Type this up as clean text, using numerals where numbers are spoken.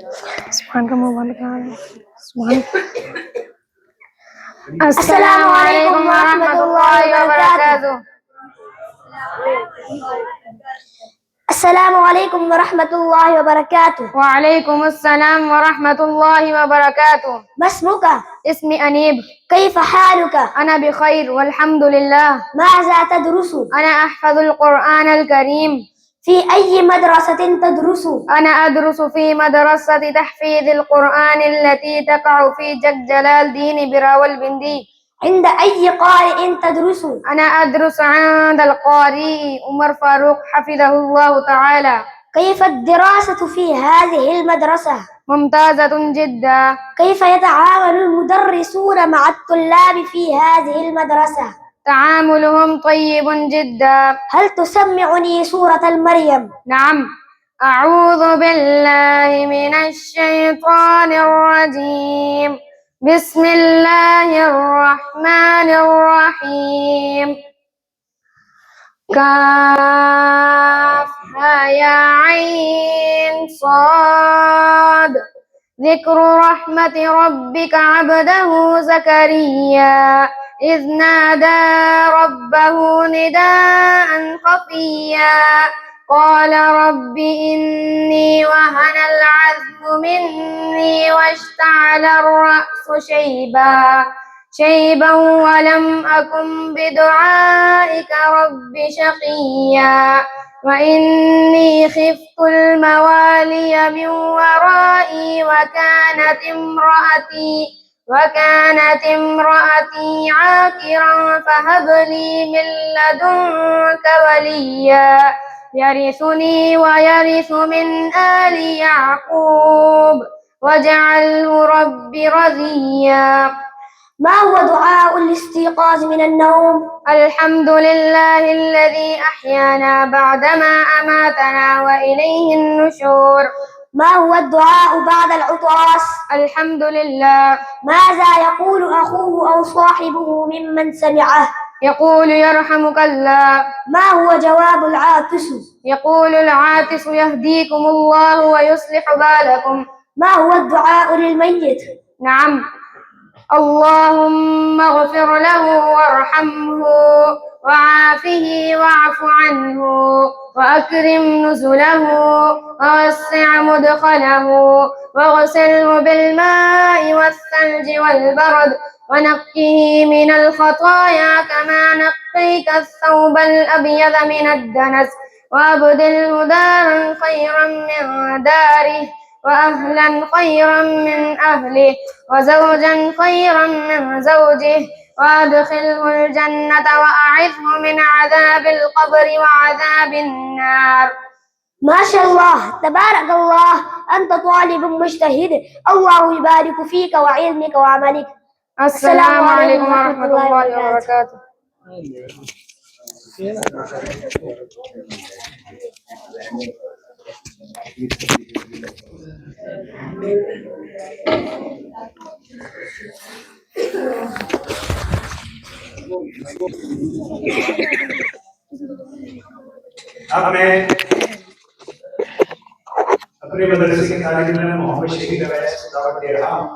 Assalamualaikum warahmatullahi wabarakatuh. Assalamualaikum warahmatullahi wabarakatuh. Waalaikumsalam warahmatullahi wabarakatuh. ما اسمك؟ اسمي أنيب. كيف حالك؟ أنا بخير والحمد لله. ماذا تدرس؟ أنا أحفظ القرآن الكريم. في أي مدرسة تدرس؟ أنا أدرس في مدرسة تحفيظ القرآن التي تقع في جلال الدين براولبندي. عند أي قارئ تدرس؟ أنا أدرس عند القارئ عمر فاروق حفظه الله تعالى. كيف الدراسة في هذه المدرسة؟ ممتازة جدا. كيف يتعامل المدرسون مع الطلاب في هذه المدرسة؟ تعاملهم طيب جدا. هل تسمعني سورة المريم؟ نعم. أعوذ بالله من الشيطان الرجيم. بسم الله الرحمن الرحيم. كافها يا عين صاد. ذكر رحمة ربك عبده زكريا إذ نادى ربه نداء خفيا قال رب إني وهن العظم مني واشتعل الرأس شيبا ولم أكن بدعائك رب شقيا وإني خفت الموالي من ورائي وكانت امرأتي عاقرا فهب لي من لدنك وليا يرثني ويرث من آل يعقوب واجعله رب رضيا. ما هو دعاء الاستيقاظ من النوم؟ الحمد لله الذي أحيانا بعدما أماتنا وإليه النشور. ما هو الدعاء بعد العطاس؟ الحمد لله. ماذا يقول أخوه أو صاحبه ممن سمعه؟ يقول يرحمك الله. ما هو جواب العاطس؟ يقول العاطس يهديكم الله ويصلح بالكم. ما هو الدعاء للميت؟ نعم. اللهم اغفر له وارحمه وعافه واعف عنه وأكرم نزله ووسع مدخله واغسله بالماء والثلج والبرد ونقه من الخطايا كما نقيك الثوب الأبيض من الدنس وأبدله دارا خيرا من داره وأهلا خيرا من أهله وزوجا خيرا من زوجه وأدخله الجنة وأعذه من عذاب القبر وعذاب النار. ما شاء الله تبارك الله، أنت طالب مجتهد، الله يبارك فيك وعلمك وعملك. السلام عليكم ورحمة الله وبركاته. अब मैं अपने मदरसे के तालिब इल्म मोहम्मद शफीक रवायत से दावत दे रहा हूँ